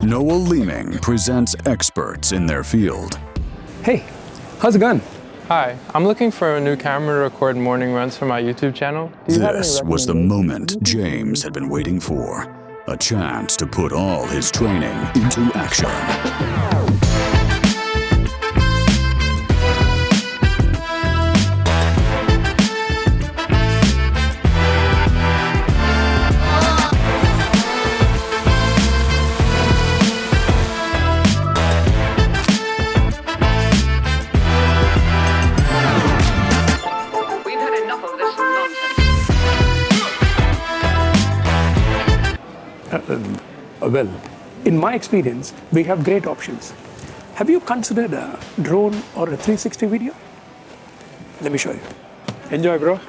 Noel Leeming presents experts in their field. Hey, how's it going? Hi, I'm looking for a new camera to record morning runs for my YouTube channel. This was the moment James had been waiting for. A chance to put all his training into action. Well, in my experience, we have great options. Have you considered a drone or a 360 video? Let me show you. Enjoy, bro.